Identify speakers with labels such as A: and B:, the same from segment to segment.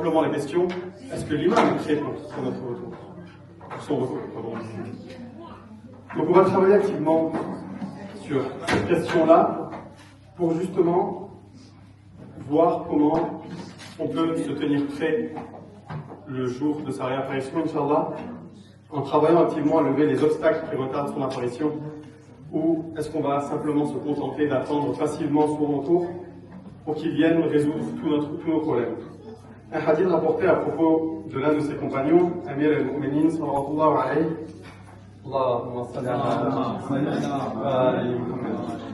A: Simplement la question, est-ce que l'imam est prêt pour notre retour? Son retour, pardon. Donc on va travailler activement sur cette question-là pour justement voir comment on peut se tenir prêt le jour de sa réapparition, Inch'Allah, en travaillant activement à lever les obstacles qui retardent son apparition, ou est-ce qu'on va simplement se contenter d'attendre facilement son retour pour qu'il vienne résoudre tous nos problèmes. Un hadith rapporté à propos de l'un de ses compagnons, Amir al-Mu'minin, sallallahu alayhi wa sallam.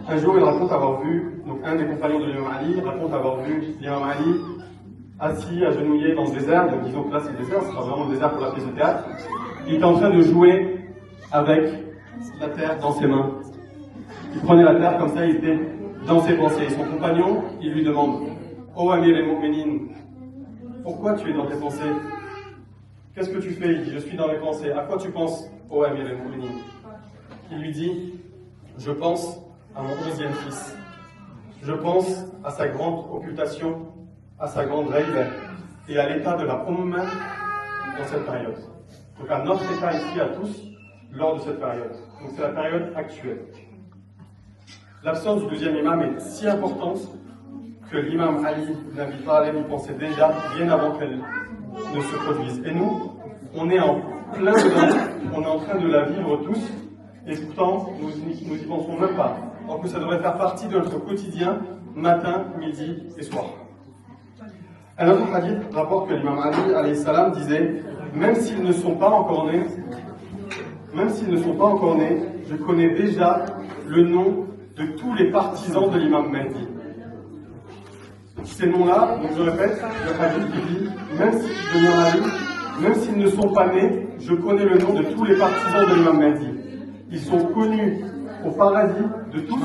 A: Un jour, il raconte avoir vu, donc un des compagnons de l'imam Ali raconte avoir vu l'imam Ali assis, agenouillé dans le désert. Donc disons que là c'est le désert, ce sera vraiment le désert pour la pièce de théâtre. Il était en train de jouer avec la terre dans ses mains. Il prenait la terre comme ça, il était dans ses pensées. Et son compagnon, il lui demande: Oh Amir al-Mu'minin, pourquoi tu es dans tes pensées? Qu'est-ce que tu fais? Il dit: je suis dans mes pensées. À quoi tu penses, oh Amir al-Mu'minin? Il lui dit: je pense à mon 11e fils. Je pense à sa grande occultation, à sa grande règle et à l'état de la Ummah dans cette période. Donc à notre état ici à tous lors de cette période. Donc c'est la période actuelle. L'absence du deuxième imam est si importante que l'imam Ali ibn Abi Talib y pensait déjà bien avant qu'elle ne se produise. Et nous, on est en plein dedans, on est en train de la vivre tous, et pourtant nous y pensons même pas. Alors que ça devrait faire partie de notre quotidien, matin, midi et soir. Un autre hadith rapporte que l'imam Ali alayhi salam disait: même s'ils ne sont pas encore nés, je connais déjà le nom de tous les partisans de l'imam Mahdi. Ces noms-là, donc je répète, le hadith qui dit: même s'ils ne sont pas nés, je connais le nom de tous les partisans de l'imam Mahdi. Ils sont connus au paradis de tous,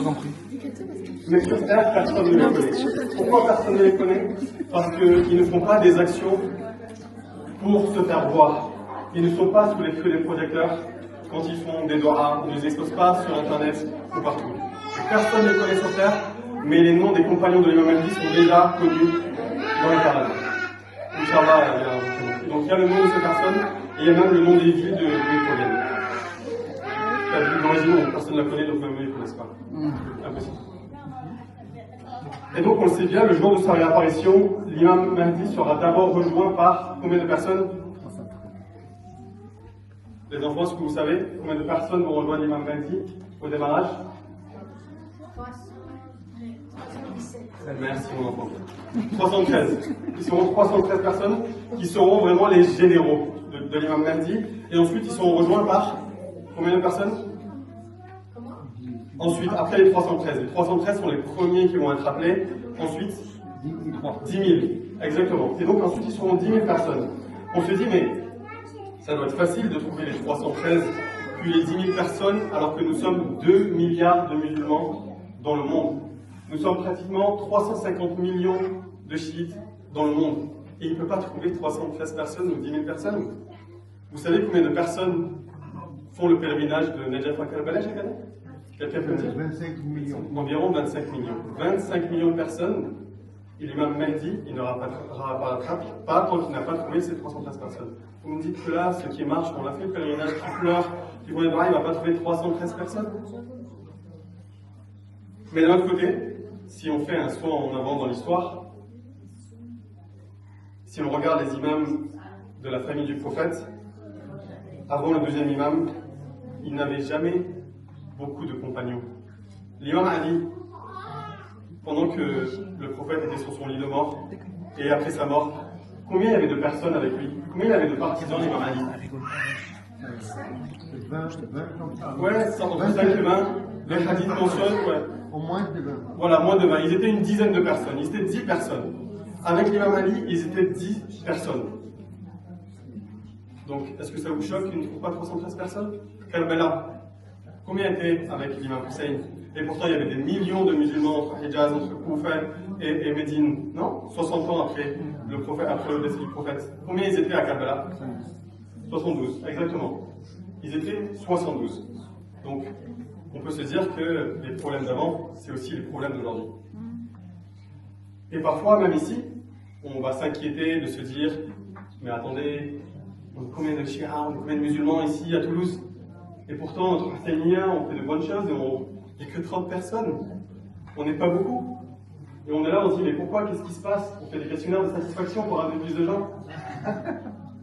A: mais sur terre, personne ne les connaît. Pourquoi personne ne les connaît? Parce qu'ils ne font pas des actions pour se faire voir. Ils ne sont pas sous les feux des projecteurs quand ils font des doigts, ils ne les exposent pas sur Internet ou partout. Personne ne les connaît sur terre, mais les noms des compagnons de l'imam Mahdi sont déjà connus dans les paradis. Inch'Allah, donc il y a le nom de ces personnes, et il y a même le nom des villes d'où ils proviennent. La ville d'origine, personne ne la connaît, donc même eux, ils ne connaissent pas. Impossible. Et donc on le sait bien, le jour de sa réapparition, l'imam Mahdi sera d'abord rejoint par combien de personnes? Les enfants, est-ce que vous savez combien de personnes vont rejoindre l'imam Mahdi au démarrage? Merci mon enfant. 73. Ils seront 313 personnes qui seront vraiment les généraux de l'imam Mahdi. Et ensuite, ils seront rejoints par combien de personnes? Ensuite, après les 313. Les 313 sont les premiers qui vont être appelés. Ensuite, 10 000. Exactement. Et donc ensuite, ils seront 10 000 personnes. On se dit, mais ça doit être facile de trouver les 313 puis les 10 000 personnes alors que nous sommes 2 milliards de musulmans dans le monde. Nous sommes pratiquement 350 millions de chiites dans le monde. Et il ne peut pas trouver 313 personnes ou 10 000 personnes. Vous savez combien de personnes font le pèlerinage de Najaf à Karbala chaque année? Quelqu'un peut dire?
B: 25 millions.
A: Environ 25 millions. 25 millions de personnes. Et l'imam Mahdi, il n'aura pas tant qu'il n'a pas trouvé ces 313 personnes. Vous me dites que là, ceux qui marchent, on a fait le pèlerinage, qui pleurent, qui vont les bras, il ne va pas trouver 313 personnes. Mais d'un autre côté, si on fait un saut en avant dans l'histoire, si on regarde les imams de la famille du prophète, avant le deuxième imam, il n'avait jamais beaucoup de compagnons. L'imam Ali, pendant que le prophète était sur son lit de mort, et après sa mort, combien il y avait de personnes avec lui? Combien il y avait de partisans, l'imam Ali?
B: 20.
A: Ouais, 125 et 20. Les hadiths mentionnent, ouais.
B: Au moins de 20.
A: Voilà, moins de 20. Ils étaient une dizaine de personnes. Ils étaient 10 personnes. Avec l'imam Ali, ils étaient 10 personnes. Donc, est-ce que ça vous choque qu'il ne trouve pas 313 personnes? Karbala, combien étaient avec l'imam Hussein? Et pourtant, il y avait des millions de musulmans entre Hijaz, entre Koufa et Médine. Non? 60 ans après le prophète, après le décès du prophète. Combien ils étaient à Karbala? 72, exactement. Ils étaient 72. Donc, on peut se dire que les problèmes d'avant, c'est aussi les problèmes d'aujourd'hui. Et parfois, même ici, on va s'inquiéter de se dire, mais attendez, on est combien de chiites, on est combien de musulmans ici à Toulouse? Et pourtant, notre Husseiniens, on fait de bonnes choses et il n'y a que 30 personnes. On n'est pas beaucoup. Et on est là, on se dit, mais pourquoi? Qu'est-ce qui se passe? On fait des questionnaires de satisfaction pour ramener plus de gens.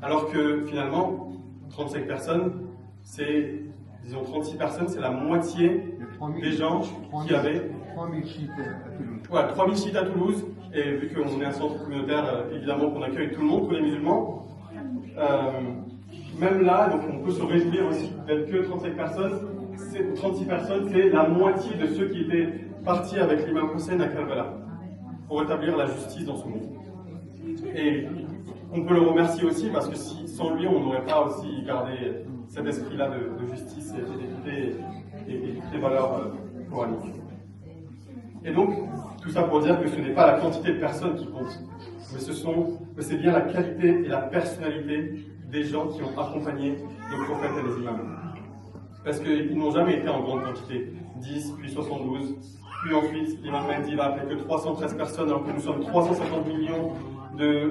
A: Alors que finalement, 35 personnes, c'est, disons 36 personnes, c'est la moitié des gens qui avaient.
B: 3000 chiites à Toulouse.
A: Voilà, 3000 chiites à Toulouse. Et vu qu'on est un centre communautaire, évidemment qu'on accueille tout le monde, tous les musulmans. Même là, donc on peut se réjouir aussi d'être que 35 personnes. 36 personnes, c'est la moitié de ceux qui étaient partis avec l'imam Hussein à Karbala pour établir la justice dans ce monde. Et on peut le remercier aussi parce que sans lui, on n'aurait pas aussi gardé cet esprit-là de justice et d'équité et toutes les valeurs coraniques. Et donc, tout ça pour dire que ce n'est pas la quantité de personnes qui compte, mais c'est bien la qualité et la personnalité des gens qui ont accompagné le prophète et les imams. Parce qu'ils n'ont jamais été en grande quantité, 10, puis 72, puis ensuite l'imam Mahdi va appeler que 313 personnes alors que nous sommes 350 millions de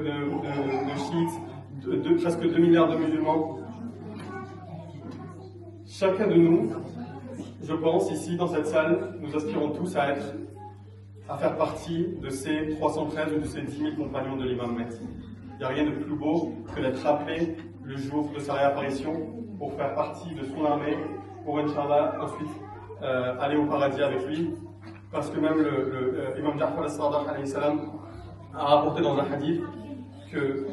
A: chiites, de presque 2 milliards de musulmans. Chacun de nous, je pense, ici dans cette salle, nous aspirons tous à faire partie de ces 313 ou de ces 10 000 compagnons de l'imam Mahdi. Il n'y a rien de plus beau que d'être appelé le jour de sa réapparition pour faire partie de son armée, pour Inch'Allah ensuite aller au paradis avec lui. Parce que même l'imam Ja'far al-Sadiq alayhi salam a rapporté dans un hadith que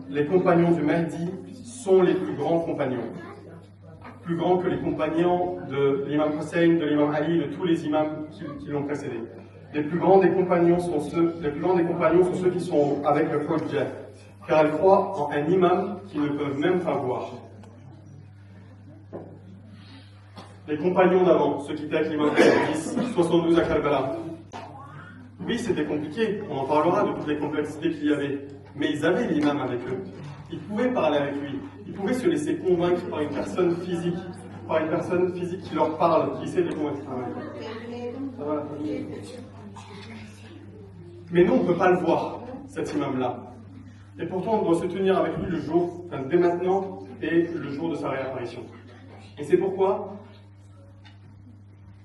A: les compagnons du Mahdi sont les plus grands compagnons. Plus grands que les compagnons de l'imam Hussein, de l'imam Ali, de tous les imams qui l'ont précédé. Les plus grands des compagnons sont ceux qui sont avec le Hujjah, car elles croient en un imam qu'ils ne peuvent même pas voir. Les compagnons d'avant, ceux qui étaient avec l'imam 72 à Karbala. Oui, c'était compliqué, on en parlera de toutes les complexités qu'il y avait, mais ils avaient l'imam avec eux. Ils pouvaient parler avec lui, ils pouvaient se laisser convaincre par une personne physique qui leur parle, qui essaie de les convaincre. Ça va, mais nous, on ne peut pas le voir, cet imam-là. Et pourtant, on doit se tenir avec lui le jour, dès maintenant, et le jour de sa réapparition. Et c'est pourquoi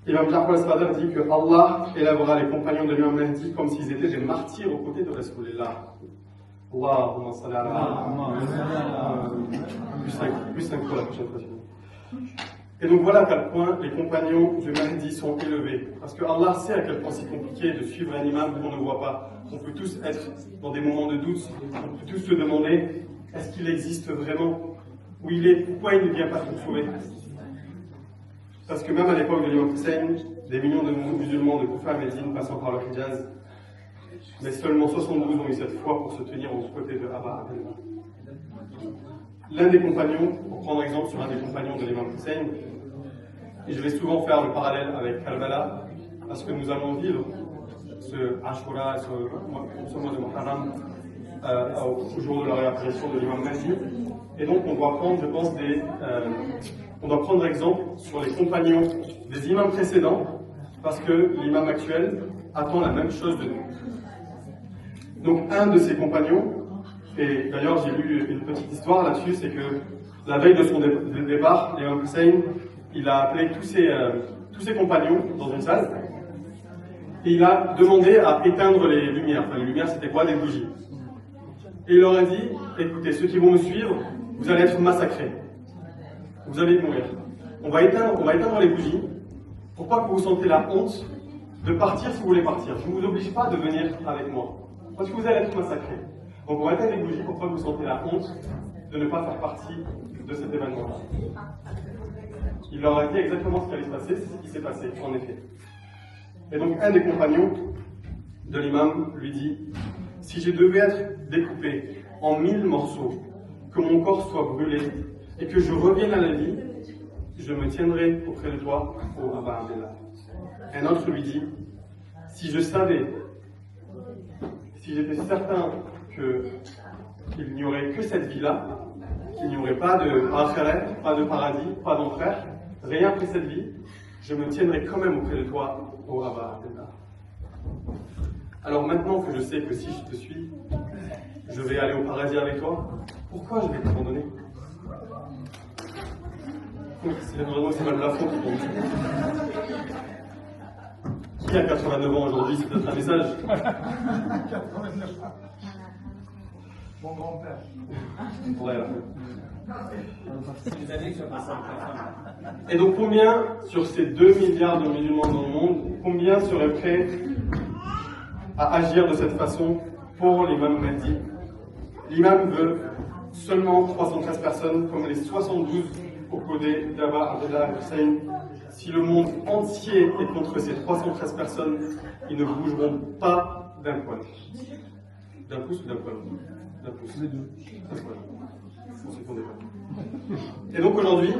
A: Imam Ja'far al-Sadiq dit que Allah élèvera les compagnons de l'imam Mahdi comme s'ils étaient des martyrs aux côtés de Rasulullah. Allahumma salli ala plus 5 fois la prochaine fois. Et donc voilà à quel point les compagnons du Mahdi sont élevés. Parce que Allah sait à quel point c'est compliqué de suivre un imam qu'on ne voit pas. On peut tous être dans des moments de doute. On peut tous se demander, est-ce qu'il existe vraiment? Où il est? Pourquoi il ne vient pas nous sauver? Parce que même à l'époque de l'imam Hussein, des millions de musulmans de Koufa et Médine passant par le Hijaz, mais seulement 72 ont eu cette foi pour se tenir aux côtés de Aba Abdellah. L'un des compagnons, pour prendre exemple sur un des compagnons de l'imam Hussein, et je vais souvent faire le parallèle avec Karbala, parce que nous allons vivre ce Ashura, ce mois de Muharram, au jour de la réapparition de l'imam Mahdi. Et donc on doit prendre, je pense, on doit prendre exemple sur les compagnons des imams précédents, parce que l'imam actuel attend la même chose de nous. Donc un de ses compagnons, et d'ailleurs j'ai lu une petite histoire là-dessus, c'est que la veille de son départ, l'imam Hussein, il a appelé tous ses compagnons dans une salle, et il a demandé à éteindre les lumières. Enfin, les lumières, c'était quoi? Des bougies. Et il leur a dit, écoutez, ceux qui vont me suivre, vous allez être massacrés. Vous allez mourir. On va éteindre les bougies, pour pas que vous sentez la honte de partir si vous voulez partir. Je ne vous oblige pas de venir avec moi, parce que vous allez être massacrés. Donc on va éteindre les bougies pour pas que vous sentez la honte de ne pas faire partie de cet événement-là. Il leur a dit exactement ce qui allait se passer, c'est ce qui s'est passé, en effet. Et donc un des compagnons de l'imam lui dit, si je devais être découpé en 1000 morceaux, que mon corps soit brûlé et que je revienne à la vie, je me tiendrai auprès de toi, ô Aba Abdellah. Un autre lui dit, si je savais, si j'étais certain qu'il n'y aurait que cette vie-là, qu'il n'y aurait pas de akhirat, pas de paradis, pas d'enfer, rien après cette vie, je me tiendrai quand même auprès de toi, ô Aba Abdellah. alors maintenant que je sais que si je te suis, je vais aller au paradis avec toi, pourquoi je vais t'abandonner? C'est vraiment c'est mal la faute qui tombe. Qui a 89 ans aujourd'hui? C'est peut-être un message.
B: 89 ans. Mon grand-père.
A: Ouais, et donc combien sur ces 2 milliards de musulmans dans le monde, combien seraient prêts à agir de cette façon pour l'imam Mahdi? L'imam veut seulement 313 personnes, comme les 72 opposés d'Aba Abdullah Hussein. Si le monde entier est contre ces 313 personnes, ils ne bougeront pas d'un poil. D'un pouce ou d'un poil? D'un pouce. Les deux. Et donc aujourd'hui,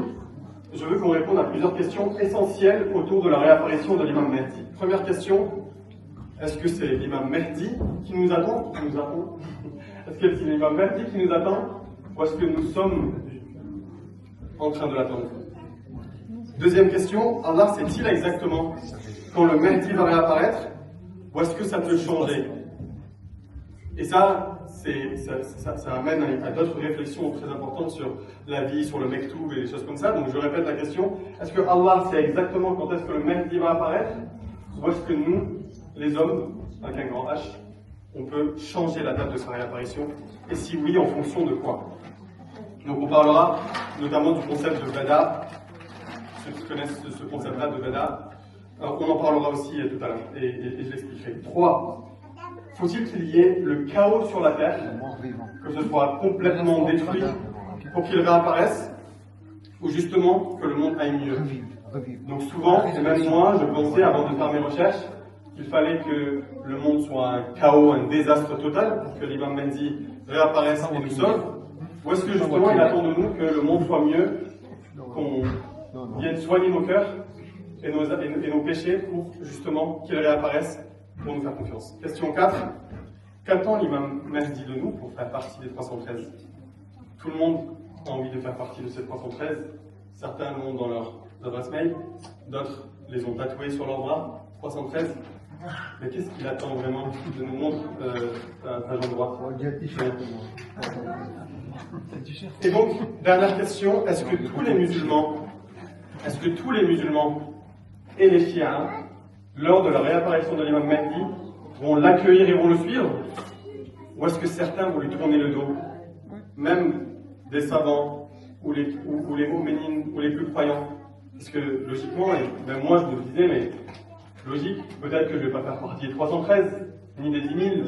A: je veux qu'on réponde à plusieurs questions essentielles autour de la réapparition de l'imam Mahdi. Première question, est-ce que c'est l'imam Mahdi qui nous attend? Est-ce que c'est l'imam Mahdi qui nous attend? Ou est-ce que nous sommes en train de l'attendre? Deuxième question, Allah sait-il exactement quand le Mahdi va réapparaître? Ou est-ce que ça peut changer? Et ça amène à d'autres réflexions très importantes sur la vie, sur le Mektoub et des choses comme ça. Donc je répète la question, est-ce que Allah sait exactement quand est-ce que le Mahdi va apparaître? Ou est-ce que nous, les hommes, avec un grand H, on peut changer la date de sa réapparition? Et si oui, en fonction de quoi? Donc on parlera notamment du concept de Bada. Ceux qui connaissent ce concept-là de Bada, on en parlera aussi tout à l'heure, et je l'expliquerai. 3. Faut-il qu'il y ait le chaos sur la terre, que ce soit complètement détruit pour qu'il réapparaisse, ou justement que le monde aille mieux? Donc souvent, et même moi, je pensais avant de faire mes recherches, qu'il fallait que le monde soit un chaos, un désastre total, pour que l'imam Mahdi réapparaisse et nous sauve. Ou est-ce que justement il attend de nous que le monde soit mieux, qu'on vienne soigner nos cœurs et nos péchés pour justement qu'il réapparaisse pour nous faire confiance? Question 4. Qu'attend l'imam Mahdi de nous pour faire partie des 313? Tout le monde a envie de faire partie de ces 313. Certains l'ont dans leur adresse mail, d'autres les ont tatoués sur leurs bras. 313. Mais qu'est-ce qu'il attend vraiment de nous? Montre ta jambe droite. Et donc, dernière question, est-ce que tous les musulmans et les chiites, lors de la réapparition de l'imam Mahdi, vont l'accueillir et vont le suivre? Ou est-ce que certains vont lui tourner le dos? Même des savants, ou les mu'minines, ou les plus croyants. Parce que logiquement, et même moi je me disais, mais logique, peut-être que je ne vais pas faire partie des 313, ni des 10 000.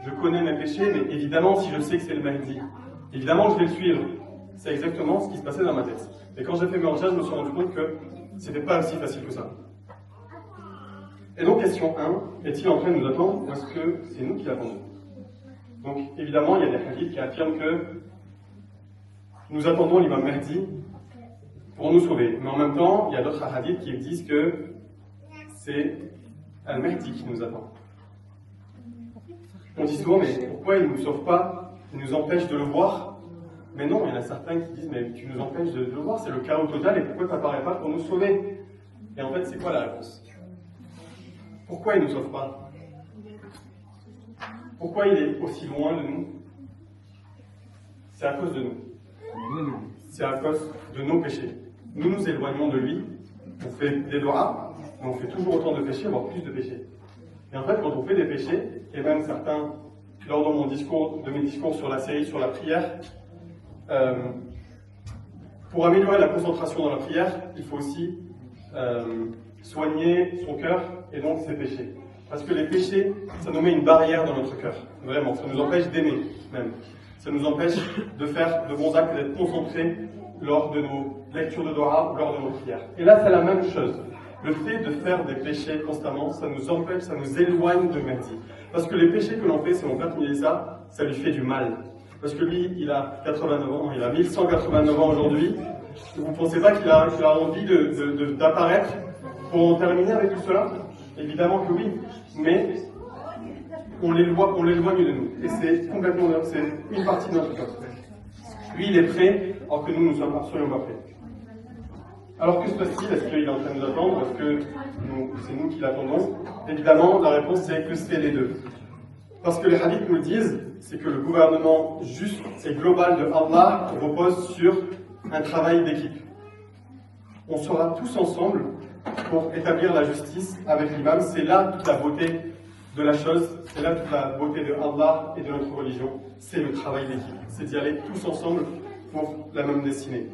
A: Je connais mes péchés, mais évidemment, si je sais que c'est le Mahdi, évidemment je vais le suivre. C'est exactement ce qui se passait dans ma tête. Et quand j'ai fait mes recherches, je me suis rendu compte que c'était pas aussi facile que ça. Et donc, question 1, est-il en train de nous attendre ou est-ce que c'est nous qui l'attendons? Donc, évidemment, il y a des hadiths qui affirment que nous attendons l'imam Mahdi pour nous sauver. Mais en même temps, il y a d'autres hadiths qui disent que c'est Al-Mahdi qui nous attend. On dit souvent, mais pourquoi il ne nous sauve pas? Il nous empêche de le voir? Mais non, il y en a certains qui disent, mais tu nous empêches de le voir, c'est le chaos total, et pourquoi tu n'apparais pas pour nous sauver? Et en fait, c'est quoi la réponse? Pourquoi il ne nous sauve pas? Pourquoi il est aussi loin de nous? C'est à cause de nous. C'est à cause de nos péchés. Nous nous éloignons de lui, on fait des doigts, mais on fait toujours autant de péchés, voire plus de péchés. Et en fait, quand on fait des péchés, et même certains, lors de mes discours sur la série, sur la prière, pour améliorer la concentration dans la prière, il faut aussi soigner son cœur et donc ses péchés. Parce que les péchés, ça nous met une barrière dans notre cœur. Vraiment, ça nous empêche d'aimer, même. Ça nous empêche de faire de bons actes et d'être concentrés lors de nos lectures de Dora ou lors de nos prières. Et là, c'est la même chose. Le fait de faire des péchés constamment, ça nous empêche, ça nous éloigne de Mahdi. Parce que les péchés que l'on fait, c'est mon père qui me dit ça, ça lui fait du mal. Parce que lui, il a 89 ans, il a 1189 ans aujourd'hui. Vous ne pensez pas qu'il a envie d'apparaître pour en terminer avec tout cela? Évidemment que oui, mais on l'éloigne de nous. Et c'est complètement, c'est une partie de notre cœur. Lui, il est prêt, alors que nous ne sommes absolument pas prêts. Alors que se passe-t-il? Est-ce qu'il est en train de nous attendre? Est-ce que c'est nous qui l'attendons? Évidemment, la réponse c'est que c'est les deux. Parce que les hadiths nous le disent, c'est que le gouvernement juste et global de Allah repose sur un travail d'équipe. On sera tous ensemble pour établir la justice avec l'imam. C'est là toute la beauté de la chose, c'est là toute la beauté de Allah et de notre religion. C'est le travail d'équipe, c'est d'y aller tous ensemble pour la même destinée.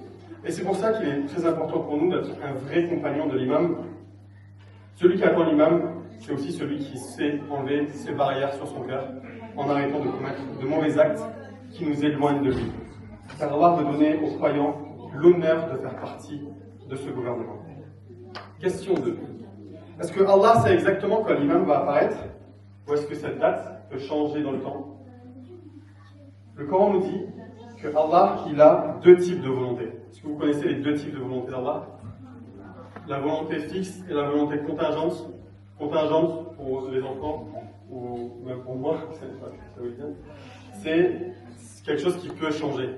A: Et c'est pour ça qu'il est très important pour nous d'être un vrai compagnon de l'imam. Celui qui attend l'imam, c'est aussi celui qui sait enlever ses barrières sur son cœur en arrêtant de commettre de mauvais actes qui nous éloignent de lui. Car Allah veut donner aux croyants l'honneur de faire partie de ce gouvernement. Question 2. Est-ce que Allah sait exactement quand l'imam va apparaître? Ou est-ce que cette date peut changer dans le temps? Le Coran nous dit que Allah, il a deux types de volonté. Est-ce que vous connaissez les deux types de volonté d'Allah? La volonté fixe et la volonté contingente. Contingente pour les enfants, ou même pour moi, c'est quelque chose qui peut changer.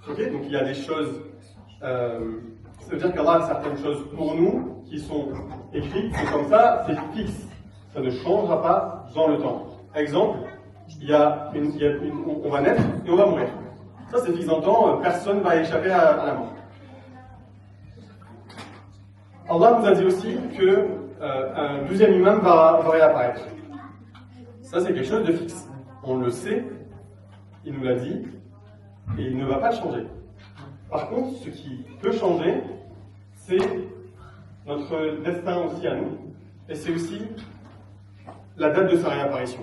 A: Okay? Donc il y a des choses, ça veut dire qu'Allah a certaines choses pour nous qui sont écrites, c'est comme ça, c'est fixe. Ça ne changera pas dans le temps. Exemple, on va naître et on va mourir. Ça c'est fixe dans le temps, personne ne va échapper à la mort. Allah nous a dit aussi que un deuxième imam va réapparaître. Ça c'est quelque chose de fixe. On le sait, il nous l'a dit, et il ne va pas changer. Par contre, ce qui peut changer, c'est notre destin aussi à nous, et c'est aussi la date de sa réapparition.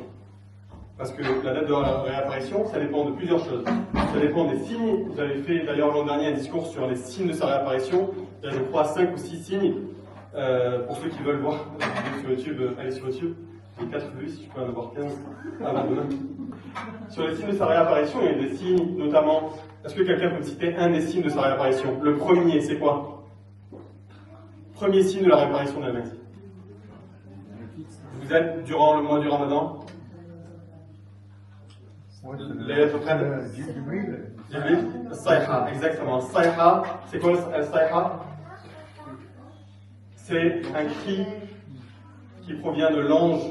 A: Parce que la date de la réapparition, ça dépend de plusieurs choses. Ça dépend des signes. Vous avez fait d'ailleurs l'an dernier un discours sur les signes de sa réapparition. Il y a, je crois, 5 ou 6 signes. Pour ceux qui veulent voir sur YouTube, allez sur YouTube. J'ai 4 vues, si je peux en avoir 15 avant demain. Sur les signes de sa réapparition, il y a des signes, notamment. Est-ce que quelqu'un peut me citer un des signes de sa réapparition? Le premier, c'est quoi? Premier signe de la réapparition de la Mahdi. Vous êtes durant le mois du Ramadan? Les lettres prennent Jibril, Sayha, exactement. Sayha, c'est quoi le Sayha? C'est un cri qui provient de l'ange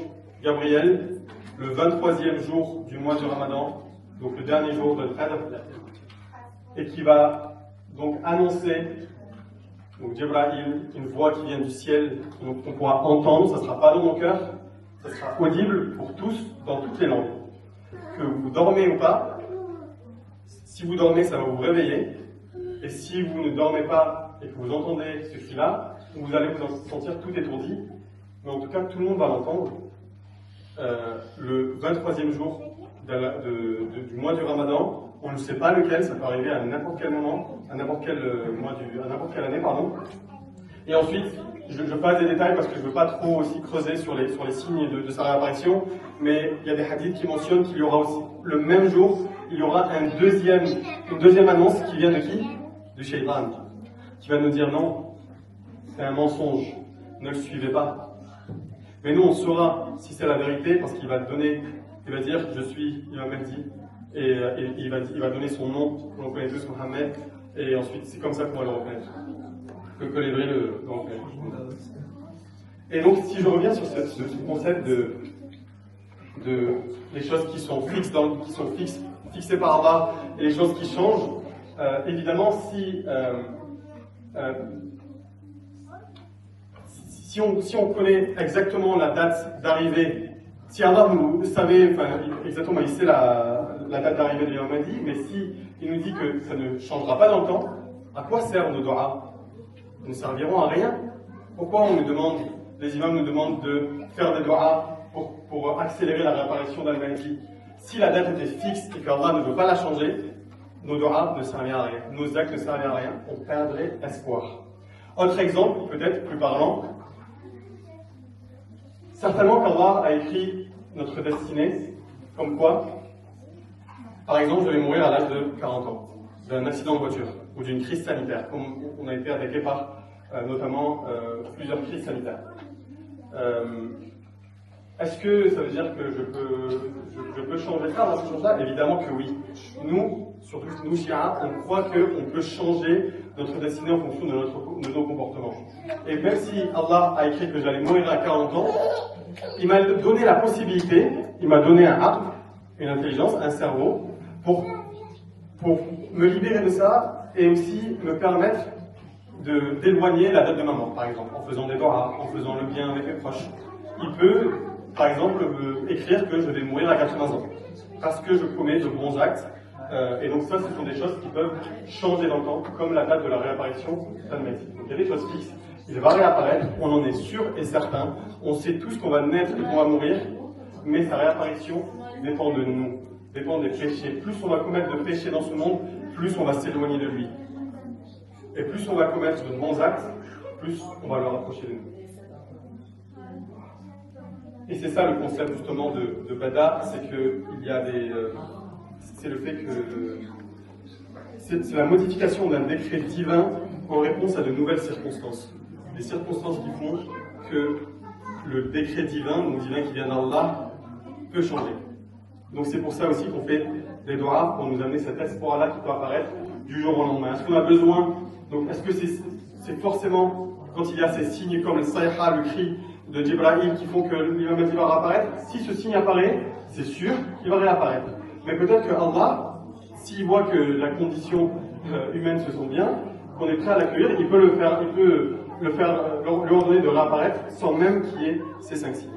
A: Gabriel le 23e jour du mois du Ramadan, donc le dernier jour de Qadr, et qui va donc annoncer, donc Jibril, une voix qui vient du ciel, qu'on pourra entendre, ça ne sera pas dans nos cœurs, ça sera audible pour tous, dans toutes les langues. Que vous dormez ou pas, si vous dormez, ça va vous réveiller, et si vous ne dormez pas et que vous entendez ce cri-là, vous allez vous sentir tout étourdi, mais en tout cas, tout le monde va l'entendre. Le 23e jour du mois du Ramadan, on ne sait pas lequel, ça peut arriver à n'importe quel moment, à n'importe quelle année, pardon. Et ensuite, je passe des détails parce que je ne veux pas trop aussi creuser sur les signes de sa réapparition, mais il y a des hadiths qui mentionnent qu'il y aura aussi, le même jour, il y aura une deuxième annonce qui vient de qui? Du shaytan, qui va nous dire non, c'est un mensonge, ne le suivez pas. Mais nous on saura si c'est la vérité parce qu'il va donner, il va dire je suis Imam Mahdi, et il va donner son nom, on connaît tous Mohammed, et ensuite c'est comme ça qu'on va le reconnaître. Que les vrais le reconnaître. Et donc si je reviens sur ce concept de les choses qui sont fixes, fixées par Allah, et les choses qui changent, évidemment si on connaît exactement la date d'arrivée, si Allah vous savez, exactement, il sait la date d'arrivée de l'imam Mahdi, mais si il nous dit que ça ne changera pas dans le temps, à quoi servent nos doigts? Ils ne serviront à rien. Pourquoi les imams nous demandent de faire des doigts pour accélérer la réapparition d'Al-Mahdi? Si la date était fixe et qu'Allah ne veut pas la changer, nos doigts ne serviraient à rien, nos actes ne serviraient à rien, on perdrait espoir. Autre exemple, peut-être plus parlant, certainement qu'Allah a écrit notre destinée, comme quoi, par exemple, je vais mourir à l'âge de 40 ans, d'un accident de voiture ou d'une crise sanitaire, comme on a été attaqué par notamment plusieurs crises sanitaires. Est-ce que ça veut dire que je peux changer ça, Évidemment que oui. Nous, surtout nous chiites, on croit qu'on peut changer notre destinée en fonction de nos comportements. Et même si Allah a écrit que j'allais mourir à 40 ans, il m'a donné la possibilité, il m'a donné un âme, une intelligence, un cerveau, pour me libérer de ça et aussi me permettre d'éloigner la date de ma mort, par exemple, en faisant des doigts, en faisant le bien avec mes proches. Il peut, par exemple, écrire que je vais mourir à 80 ans, parce que je commets de bons actes. Et donc ça, ce sont des choses qui peuvent changer dans le temps, comme la date de la réapparition d'Al-Mahdi. Donc il y a des choses fixes, il va réapparaître, on en est sûr et certain, on sait tous qu'on va naître et qu'on va mourir, mais sa réapparition dépend de nous, dépend des péchés. Plus on va commettre de péchés dans ce monde, plus on va s'éloigner de lui. Et plus on va commettre de bons actes, plus on va le rapprocher de nous. Et c'est ça le concept justement de Bada, c'est que il y a c'est le fait que c'est la modification d'un décret divin en réponse à de nouvelles circonstances. Des circonstances qui font que le décret divin, donc divin qui vient d'Allah, peut changer. Donc c'est pour ça aussi qu'on fait des doigts pour nous amener cet espoir-là qui peut apparaître du jour au lendemain. Est-ce qu'on a besoin? Donc est-ce que c'est forcément quand il y a ces signes comme le sayha, le cri de Jibril qui font que l'imam Mahdi va réapparaître? Si ce signe apparaît, c'est sûr qu'il va réapparaître. Mais peut-être que Allah, s'il voit que la condition humaine se sent bien, qu'on est prêt à l'accueillir, il peut lui ordonner de réapparaître sans même qu'il y ait ces 5 signes.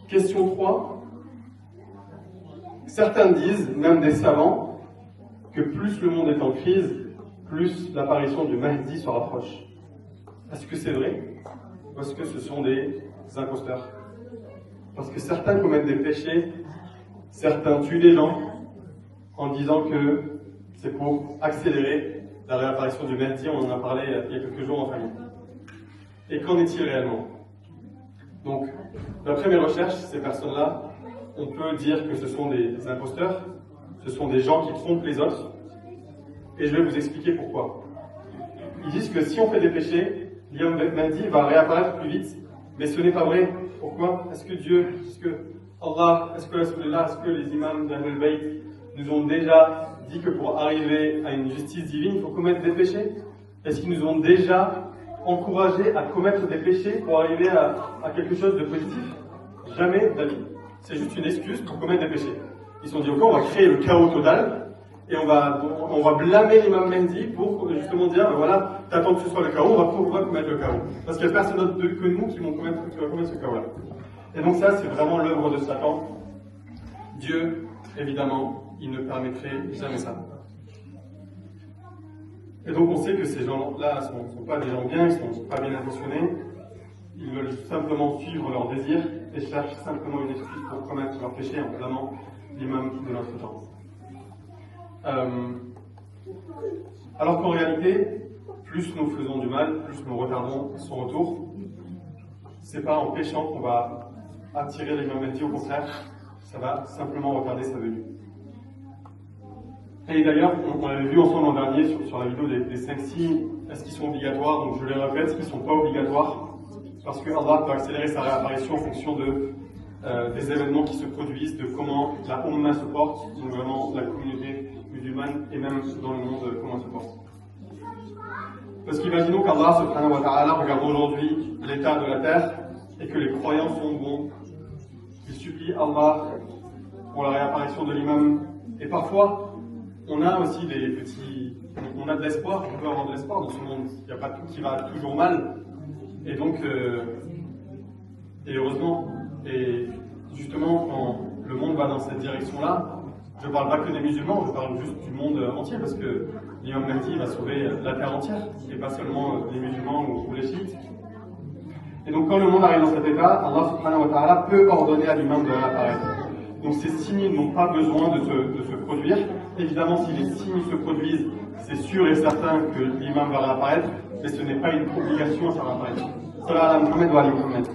A: Question 3. Certains disent, même des savants, que plus le monde est en crise, plus l'apparition du Mahdi se rapproche. Est-ce que c'est vrai? Ou est-ce que ce sont des imposteurs? Parce que certains commettent des péchés, certains tuent des gens en disant que c'est pour accélérer la réapparition du Mahdi. On en a parlé il y a quelques jours en famille. Et qu'en est-il réellement? Donc, d'après mes recherches, ces personnes-là, on peut dire que ce sont des imposteurs, ce sont des gens qui trompent les autres. Et je vais vous expliquer pourquoi. Ils disent que si on fait des péchés, l'imam Mahdi va réapparaître plus vite, mais ce n'est pas vrai. Pourquoi? Est-ce que Dieu, est-ce que Allah, est-ce que les imams d'Ahlul Bayt nous ont déjà dit que pour arriver à une justice divine, il faut commettre des péchés? Est-ce qu'ils nous ont déjà encouragés à commettre des péchés pour arriver à quelque chose de positif? Jamais d'avis. C'est juste une excuse pour commettre des péchés. Ils se sont dit, ok, on va créer le chaos total, et on va blâmer l'imam Mahdi pour justement dire, ben voilà, t'attends que ce soit le chaos, on va commettre le chaos. Parce qu'il n'y a personne d'autre que nous qui va commettre ce chaos-là. Et donc ça, c'est vraiment l'œuvre de Satan. Dieu, évidemment, il ne permettrait jamais ça. Et donc on sait que ces gens-là ne sont pas des gens bien, ils ne sont pas bien intentionnés. Ils veulent simplement suivre leurs désirs et cherchent simplement une excuse pour commettre leurs péchés en blâmant l'imam de notre temps. Alors qu'en réalité, plus nous faisons du mal, plus nous retardons son retour. C'est pas en péchant qu'on va attirer l'imam Mahdi, au contraire, ça va simplement retarder sa venue. Et d'ailleurs, on l'avait vu ensemble l'an dernier sur la vidéo des 5 signes, est-ce qu'ils sont obligatoires? Donc je les répète, ils ne sont pas obligatoires, parce que Allah peut accélérer sa réapparition en fonction des événements qui se produisent, de comment la Ummah se porte, donc vraiment la communauté musulmane, et même dans le monde, comment elle se porte. Parce qu'imaginons qu'Allah subhanahu wa ta'ala regarde aujourd'hui l'état de la terre, et que les croyants sont bons. Il supplie Allah pour la réapparition de l'imam. Et parfois, on a aussi on a de l'espoir, on peut avoir de l'espoir dans ce monde. Il n'y a pas tout qui va toujours mal. Et donc, et heureusement, et justement, quand le monde va dans cette direction-là, je ne parle pas que des musulmans, je parle juste du monde entier, parce que l'imam Mahdi va sauver la terre entière, et pas seulement les musulmans ou les chiites. Et donc, quand le monde arrive dans cet état, Allah subhanahu wa ta'ala peut ordonner à l'imam de réapparaître. Donc, ces signes n'ont pas besoin de se produire. Évidemment, si les signes se produisent, c'est sûr et certain que l'imam va réapparaître, mais ce n'est pas une obligation à sa réapparition. Salam ala Muhammad wa ali Muhammad.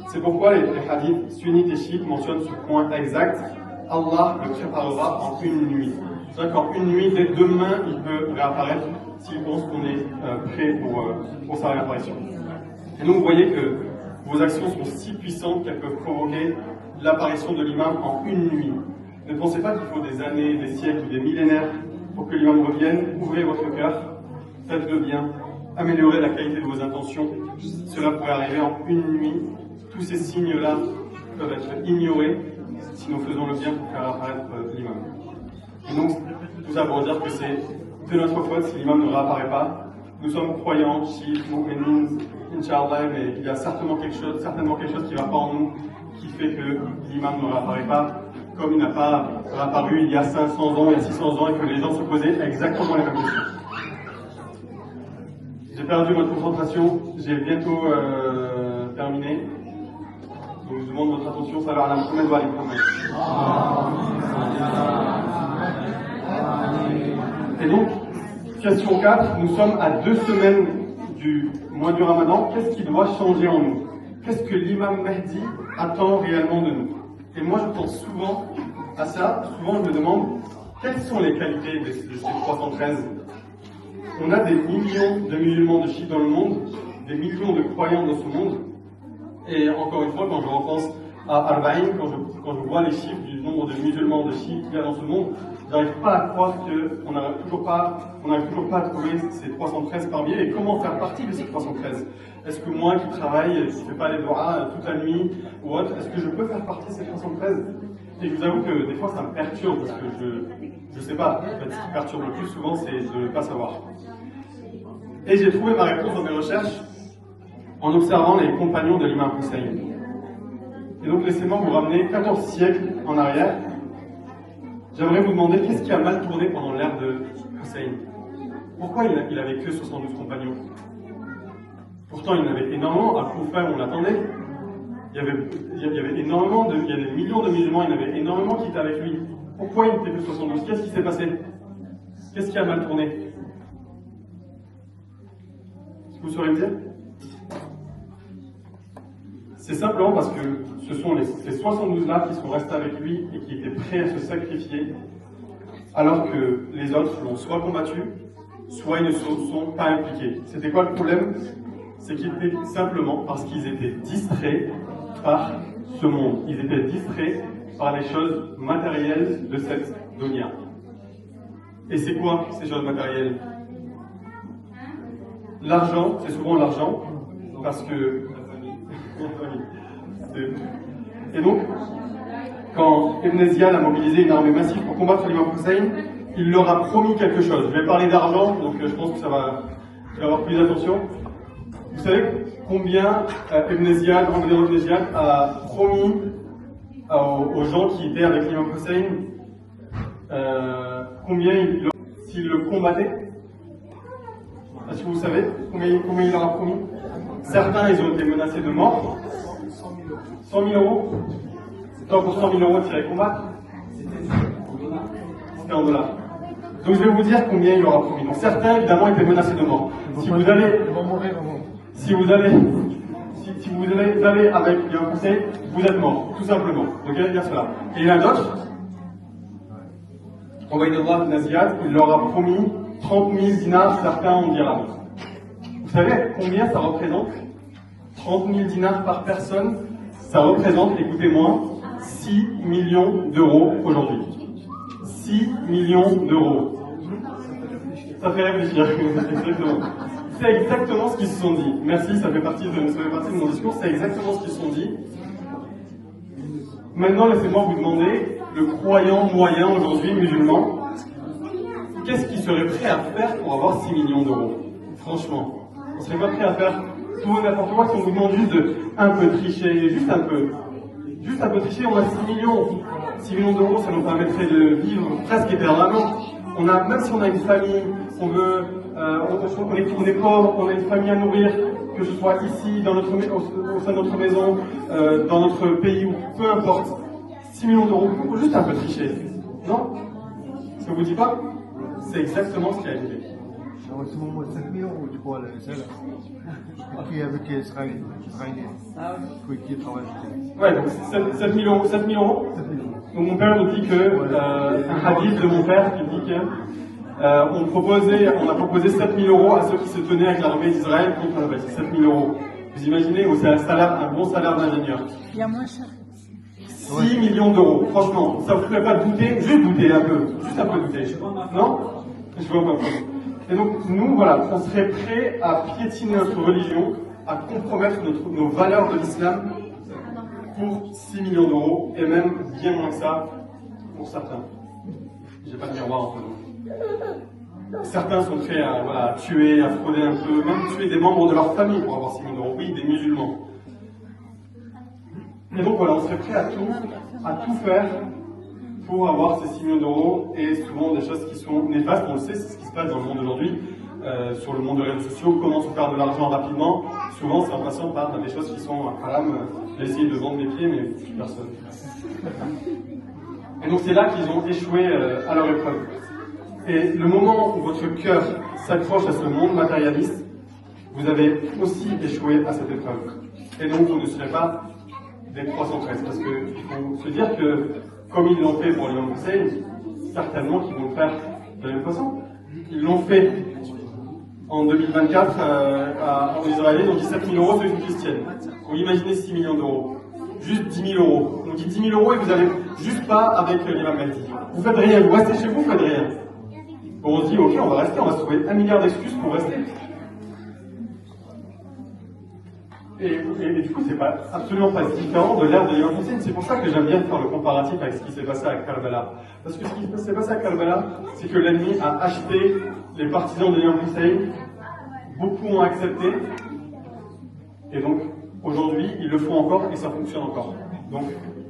A: C'est pourquoi les hadiths sunnites et chiites mentionnent ce point exact. Allah le préparera en une nuit. C'est-à-dire qu'en une nuit, dès demain, il peut réapparaître s'il pense qu'on est prêt pour sa réapparition. Et donc vous voyez que Vos actions sont si puissantes qu'elles peuvent provoquer l'apparition de l'imam en une nuit. Ne pensez pas qu'il faut des années, des siècles ou des millénaires pour que l'imam revienne. Ouvrez votre cœur, faites-le bien, améliorez la qualité de vos intentions. Cela pourrait arriver en une nuit. Tous ces signes-là peuvent être ignorés si nous faisons le bien pour faire apparaître l'imam. Et donc, tout ça pour dire que c'est de notre faute si l'imam ne réapparaît pas. Nous sommes croyants, chiites, mu'minins, Inch'Allah, mais il y a certainement quelque chose qui ne va pas en nous, qui fait que l'imam ne réapparaît pas, comme il n'a pas réapparu il y a 500 ans, il y a 600 ans, et que les gens se posaient exactement les mêmes questions. J'ai perdu ma concentration, j'ai bientôt terminé. Donc je vous demande votre attention, salam ala Muhammad wa ali Muhammad. Et donc, question 4, nous sommes à 2 semaines du mois du Ramadan. Qu'est-ce qui doit changer en nous? Qu'est-ce que l'imam Mahdi attend réellement de nous? Et moi je pense souvent à ça, souvent je me demande quelles sont les qualités de ces 313. On a des millions de musulmans de chiites dans le monde, des millions de croyants dans ce monde. Et encore une fois, quand je repense à Arba'in, quand je vois les chiffres du nombre de musulmans de chiites qu'il y a dans ce monde, j'arrive pas à croire qu'on n'arrive toujours pas à trouver ces 313 parmi eux. Et comment faire partie de ces 313? Est-ce que moi qui travaille, qui ne fais pas les doigts toute la nuit ou autre, est-ce que je peux faire partie de ces 313? Et je vous avoue que des fois ça me perturbe parce que je sais pas. En fait, ce qui perturbe le plus souvent, c'est de ne pas savoir. Et j'ai trouvé ma réponse dans mes recherches en observant les compagnons de l'imam Hussein. Et donc laissez-moi vous ramener 14 siècles en arrière. J'aimerais vous demander qu'est-ce qui a mal tourné pendant l'ère de Hussein. Pourquoi il avait que 72 compagnons? Pourtant il y en avait énormément, à Koufa on l'attendait. Il y avait énormément il y a des millions de musulmans, il y en avait énormément qui étaient avec lui. Pourquoi il n'était que 72? Qu'est-ce qui s'est passé? Qu'est-ce qui a mal tourné? Est-ce que vous saurez me dire? C'est simplement parce que ce sont ces 72-là qui sont restés avec lui et qui étaient prêts à se sacrifier, alors que les autres l'ont soit combattu, soit ils ne se sont pas impliqués. C'était quoi le problème? C'est qu'ils étaient simplement parce qu'ils étaient distraits par ce monde. Ils étaient distraits par les choses matérielles de cette dunya. Et c'est quoi ces choses matérielles? L'argent, c'est souvent l'argent, parce que... Et donc, quand Ibn Ziyad a mobilisé une armée massive pour combattre l'imam Hussein, il leur a promis quelque chose. Je vais parler d'argent, donc je pense que ça va avoir plus d'attention. Vous savez combien Ibn Ziyad a promis aux gens qui étaient avec l'imam Hussein, s'ils le combattaient? Est-ce que vous savez combien il leur a promis? Certains, ils ont été menacés de mort. 100 000 euros. Tant pour 100 000 euros, tu irais combattre? C'était en dollars. Donc je vais vous dire combien il leur a promis. Donc certains, évidemment, étaient menacés de mort. Si vous allez avec un conseil, vous êtes mort, tout simplement. Donc il va dire cela. Et il y en a d'autres. Ubaydullah ibn Ziyad, il leur a promis 30 000 dinars, certains en dirhams. Vous savez combien ça représente? 30 000 dinars par personne, ça représente, écoutez-moi, 6 millions d'euros aujourd'hui. 6 millions d'euros. Ça fait réfléchir. C'est exactement ce qu'ils se sont dit. Merci, ça fait partie de mon discours. C'est exactement ce qu'ils se sont dit. Maintenant, laissez-moi vous demander, le croyant moyen aujourd'hui, musulman, qu'est-ce qu'il serait prêt à faire pour avoir 6 millions d'euros? Franchement, on serait pas prêt à faire tout et n'importe quoi si on vous demande juste de un peu tricher, juste un peu tricher, on a 6 millions. 6 millions d'euros, ça nous permettrait de vivre presque éternellement. Même si on a une famille, on est pauvre, on a une famille à nourrir, que ce soit ici, au sein de notre maison, dans notre pays, ou peu importe. 6 millions d'euros, il faut juste un peu tricher. Non? Ça vous dit pas? C'est exactement ce qui a été.
B: C'est au moins 7 000 euros, tu crois, le salaire. Qui avec les Israéliens. Qui travaillent.
A: Ouais, donc 7 000 euros. 7 000 euros. Donc mon père nous dit que, un hadith de mon père qui dit que, on a proposé 7 000 euros à ceux qui se tenaient avec l'armée d'Israël contre la Palestine. 7 000 euros. Vous imaginez, c'est un bon salaire d'ingénieur.
C: Il y a moins cher.
A: 6 millions d'euros, franchement, ça ne vous ferait pas douter, juste douter un peu, juste un peu douter. Non? Je vois pas. Et donc, nous, voilà, on serait prêts à piétiner notre religion, à compromettre nos valeurs de l'islam pour 6 millions d'euros, et même bien moins que ça pour certains. J'ai pas de miroir entre nous. Certains sont prêts à tuer, à frauder un peu, même tuer des membres de leur famille pour avoir 6 millions d'euros. Oui, des musulmans. Et donc voilà, on serait prêt à tout faire pour avoir ces 6 millions d'euros, et souvent des choses qui sont néfastes. On le sait, c'est ce qui se passe dans le monde aujourd'hui, sur le monde des réseaux sociaux, comment se faire de l'argent rapidement. Souvent, c'est en passant par des choses qui sont haram, essayer de vendre des pieds, mais personne. Et donc c'est là qu'ils ont échoué à leur épreuve. Et le moment où votre cœur s'accroche à ce monde matérialiste, vous avez aussi échoué à cette épreuve. Et donc vous ne serez pas des 313, parce qu'il faut se dire que, comme ils l'ont fait pour l'imam Hussein, certainement qu'ils vont le faire de la même façon. Ils l'ont fait en 2024 en Israël, ils ont dit 7 000 euros, c'est une chrétienne. Vous imaginez 6 millions d'euros. Juste 10 000 euros. On dit 10 000 euros et vous n'allez juste pas avec l'imam Mahdi. Vous faites rien, vous restez chez vous, vous faites rien. Bon, on se dit, ok, on va rester, on va se trouver 1 milliard d'excuses pour rester. Et du coup, c'est absolument pas différent de l'ère de l'imam Hussein. C'est pour ça que j'aime bien faire le comparatif avec ce qui s'est passé à Karbala. Parce que ce qui s'est passé à Karbala, c'est que l'ennemi a acheté les partisans de l'imam Hussein. Beaucoup ont accepté. Et donc, aujourd'hui, ils le font encore et ça fonctionne encore. Donc,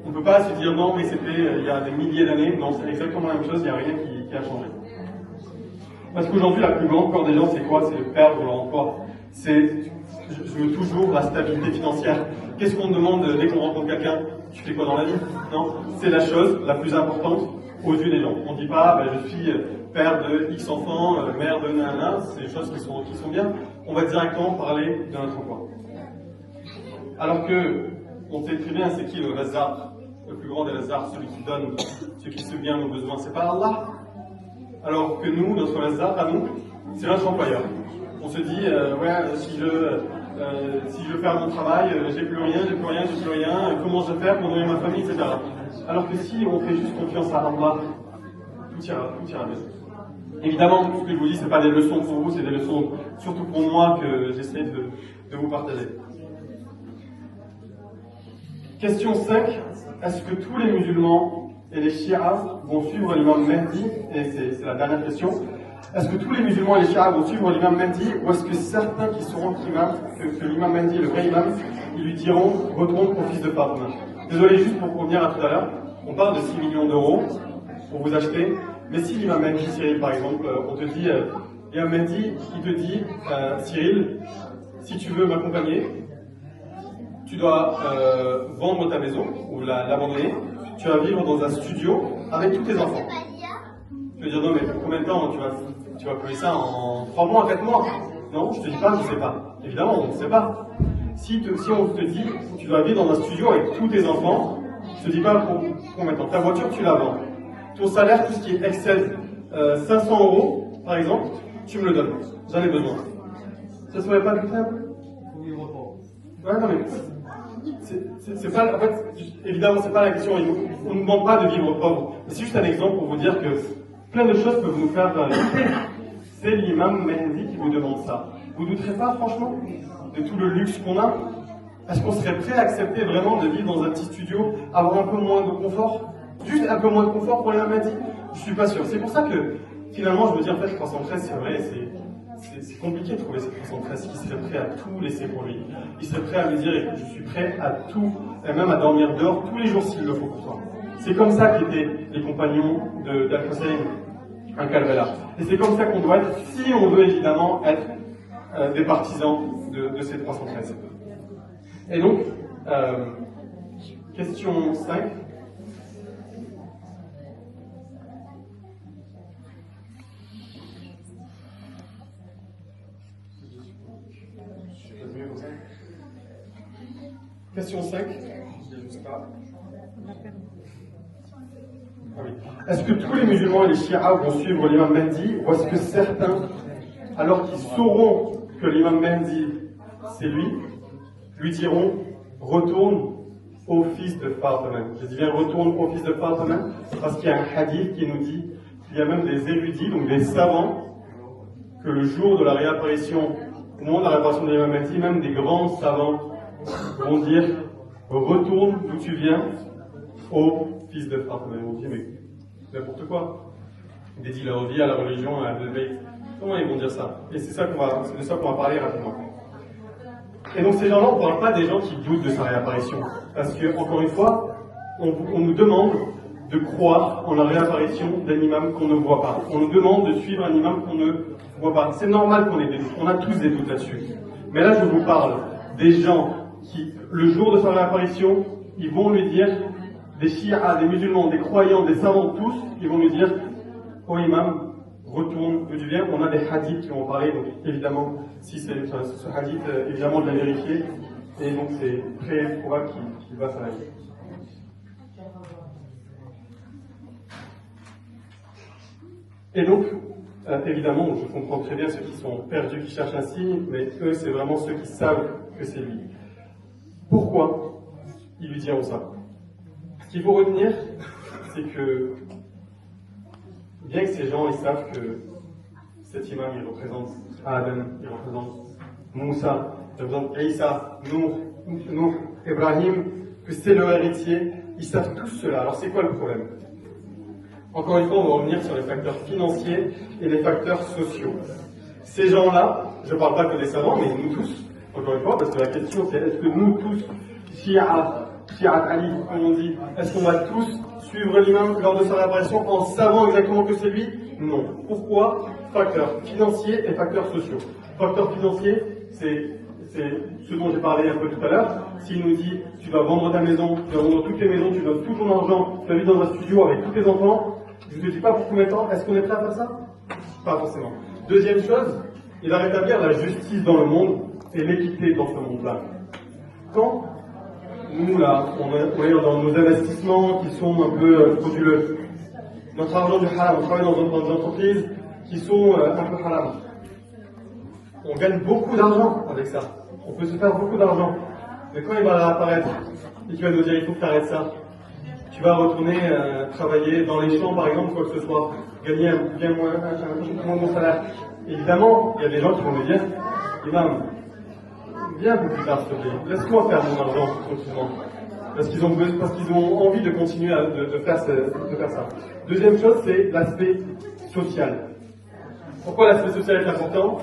A: on ne peut pas se dire non, mais c'était il y a des milliers d'années. Non, c'est exactement la même chose, il n'y a rien qui a changé. Parce qu'aujourd'hui, la plus grande peur des gens, c'est quoi? C'est de perdre leur emploi. Je veux toujours la stabilité financière. Qu'est-ce qu'on demande dès qu'on rencontre quelqu'un? Tu fais quoi dans la vie? Non, c'est la chose la plus importante aux yeux des gens. On ne dit pas, je suis père de X enfants, mère de nanana, c'est des choses qui sont bien. On va directement parler de notre emploi. Alors que, on sait très bien c'est qui le Razzaq, le plus grand des Razzaq, celui qui donne, celui qui subvient à nos besoins, c'est pas Allah. Alors que nous, notre Razzaq à nous, c'est notre employeur. On se dit, si je veux faire mon travail, j'ai plus rien, comment je vais faire pour nourrir ma famille, etc. Alors que si on fait juste confiance à Allah, tout ira bien. Évidemment, ce que je vous dis, c'est pas des leçons pour vous, c'est des leçons surtout pour moi que j'essaie de vous partager. Question 5. Est-ce que tous les musulmans et les chiites vont suivre l'imam Mahdi? Et c'est la dernière question. Est-ce que tous les musulmans et les chiites vont suivre l'imam Mahdi, ou est-ce que certains qui seront que l'imam Mahdi, le vrai imam, ils lui diront retourne au fils de Fatima? Désolé, juste pour revenir à tout à l'heure, on parle de 6 millions d'euros pour vous acheter, mais si l'imam Mahdi, Cyril par exemple, on te dit, l'imam Mahdi, il te dit, Cyril, si tu veux m'accompagner, tu dois vendre ta maison ou l'abandonner, tu vas vivre dans un studio avec tous tes enfants. Tu vas dire non mais pour combien de temps tu vas payer ça en 3 mois, 4 mois? Non, je te dis pas, je sais pas. Évidemment, on ne sait pas. Si on te dit tu dois vivre dans un studio avec tous tes enfants, je te dis pas pour combien de temps. Ta voiture, tu la vends. Ton salaire, tout ce qui excède 500 euros, par exemple, tu me le donnes. J'en ai besoin. Ça serait pas plus simple? Ouais, non mais c'est pas, en fait, évidemment, c'est pas la question. On ne demande pas de vivre pauvre. C'est juste un exemple pour vous dire que plein de choses peuvent nous faire c'est l'imam Mahdi qui vous demande ça. Vous ne douterez pas, franchement, de tout le luxe qu'on a? Est-ce qu'on serait prêt à accepter vraiment de vivre dans un petit studio, avoir un peu moins de confort? Juste un peu moins de confort pour l'imam Mahdi? Je suis pas sûr. C'est pour ça que, finalement, je me dis, en fait, 313, c'est vrai, c'est compliqué de trouver ces 313 qui seraient prêts à tout laisser pour lui. Il serait prêt à me dire, écoute, je suis prêt à tout, et même à dormir dehors tous les jours s'il le faut pour toi. C'est comme ça qu'étaient les compagnons d'Al-Hussein à Karbala. Et c'est comme ça qu'on doit être, si on veut évidemment être des partisans de ces 313. Et donc, question 5. Question 5. Ah oui. Est-ce que tous les musulmans et les chiites vont suivre l'imam Mahdi, ou est-ce que certains, alors qu'ils sauront que l'imam Mahdi c'est lui, lui diront « Retourne au fils de Fatima ». Je dis bien « Retourne au fils de Fatima » parce qu'il y a un hadith qui nous dit qu'il y a même des érudits, donc des savants, que le jour de la réapparition, au moment de la réapparition de l'imam Mahdi, même des grands savants vont dire « Retourne d'où tu viens au fils de Fatima ». Ils vont dire « Mais n'importe quoi ». Dédie leur vie à la religion, à Ahlul-Bayt. Comment ils vont dire ça? Et c'est de ça qu'on va parler rapidement. Et donc ces gens-là, on ne parle pas des gens qui doutent de sa réapparition. Parce que, encore une fois, on nous demande de croire en la réapparition d'un imam qu'on ne voit pas. On nous demande de suivre un imam qu'on ne voit pas. C'est normal qu'on ait des doutes. On a tous des doutes là-dessus. Mais là, je vous parle des gens qui, le jour de sa réapparition, ils vont lui dire, des chiites, des musulmans, des croyants, des savants, tous, ils vont lui dire, « Oh imam, retourne d'où tu viens ». On a des hadiths qui vont parler, donc évidemment, si c'est ce hadith, évidemment, de la vérifier. Et donc c'est très probable qu'il va s'arrêter. Et donc, évidemment, je comprends très bien ceux qui sont perdus, qui cherchent un signe, mais eux, c'est vraiment ceux qui savent que c'est lui. Pourquoi ils lui diront ça? Ce qu'il faut retenir, c'est que, bien que ces gens, ils savent que cet imam, il représente Adam, il représente Moussa, il représente Isa, Nour, Ibrahim, que c'est leur héritier, ils savent tous cela. Alors c'est quoi le problème? Encore une fois, on va revenir sur les facteurs financiers et les facteurs sociaux. Ces gens-là, je ne parle pas que des savants, mais nous tous, encore une fois, parce que la question c'est est-ce que nous tous, Shi'a Ali, comme on dit, est-ce qu'on va tous suivre l'imam lors de sa réapparition en savant exactement que c'est lui? Non. Pourquoi? Facteurs financiers et facteurs sociaux. Facteurs financiers, c'est ce dont j'ai parlé un peu tout à l'heure. S'il nous dit tu vas vendre ta maison, tu vas vendre toutes les maisons, tu donnes tout ton argent, tu vas vivre dans un studio avec tous tes enfants, je ne te dis pas pour combien de temps, est-ce qu'on est prêt à faire ça? Pas forcément. Deuxième chose, il va rétablir la justice dans le monde et l'équité dans ce monde-là. Quand nous, là, on est dans nos investissements qui sont un peu frauduleux, notre argent du haram, on travaille dans des entreprises qui sont un peu haram. On gagne beaucoup d'argent avec ça. On peut se faire beaucoup d'argent. Mais quand il va réapparaître et qu'il va nous dire il faut que tu arrêtes ça, tu vas retourner travailler dans les champs par exemple, quoi que ce soit, gagner bien moins bon salaire. Évidemment, il y a des gens qui vont me dire imam, viens un peu plus tard s'il te plaît, laisse-moi faire mon argent tranquillement. Parce qu'ils ont envie de continuer de faire ça. Deuxième chose, c'est l'aspect social. Pourquoi l'aspect social est important?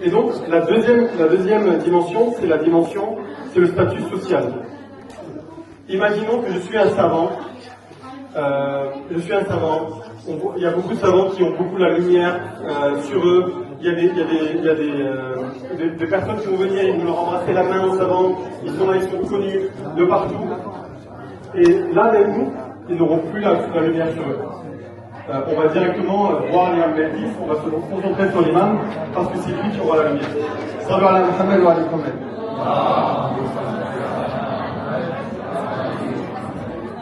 A: Et donc, la deuxième dimension, c'est le statut social. Imaginons que je suis un savant. Il y a beaucoup de savants qui ont beaucoup la lumière sur eux. Il y a des personnes qui vont venir, ils vont leur embrasser la main aux savants. Ils sont là, ils sont connus de partout. Et là, même nous, ils n'auront plus la lumière sur eux. On va directement voir l'imam Mahdi, on va se concentrer sur l'imam, parce que c'est lui qui aura la lumière. Salut ala Muhammad wa alaykum.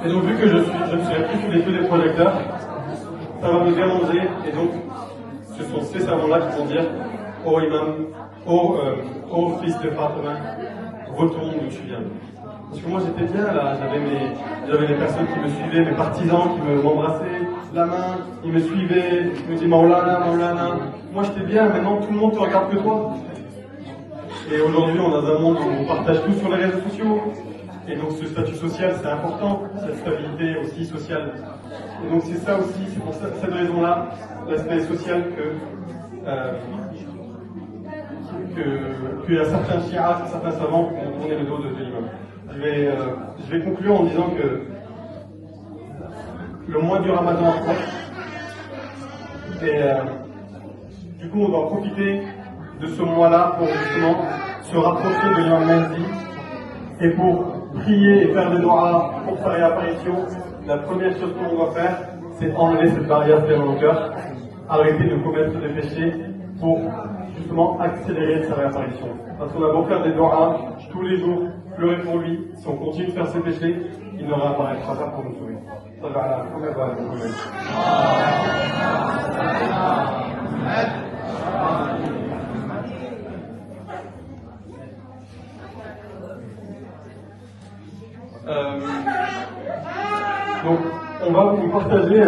A: Et donc, vu que je ne serai plus sous les feux des projecteurs, ça va me déranger, et donc, ce sont ces savants-là qui vont dire oh imam, oh fils de Fatima, retourne d'où tu viens. Parce que moi j'étais bien là, j'avais des personnes qui me suivaient, mes partisans qui m'embrassaient la main, ils me suivaient, ils me disaient Maulana, Maulana. Moi j'étais bien, maintenant tout le monde ne regarde que toi. Et aujourd'hui on est dans un monde où on partage tout sur les réseaux sociaux. Et donc ce statut social c'est important, cette stabilité aussi sociale. Et donc c'est ça aussi, c'est pour cette raison-là, l'aspect social qu'il y a certains chiites, certains savants qui ont tourné le dos de l'imam. Je vais conclure en disant que le mois du Ramadan approche et du coup on va profiter de ce mois-là pour justement se rapprocher de l'imam Mahdi et pour prier et faire des doigts pour sa réapparition. La première chose qu'on doit faire, c'est enlever cette barrière qui est dans nos cœurs, arrêter de commettre des péchés pour justement accélérer sa réapparition. Parce qu'on a beau faire des doigts tous les jours, pleurer pour lui, si on continue de faire ses péchés, il ne réapparaîtra pas pour nous sauver. Ça va à la première partager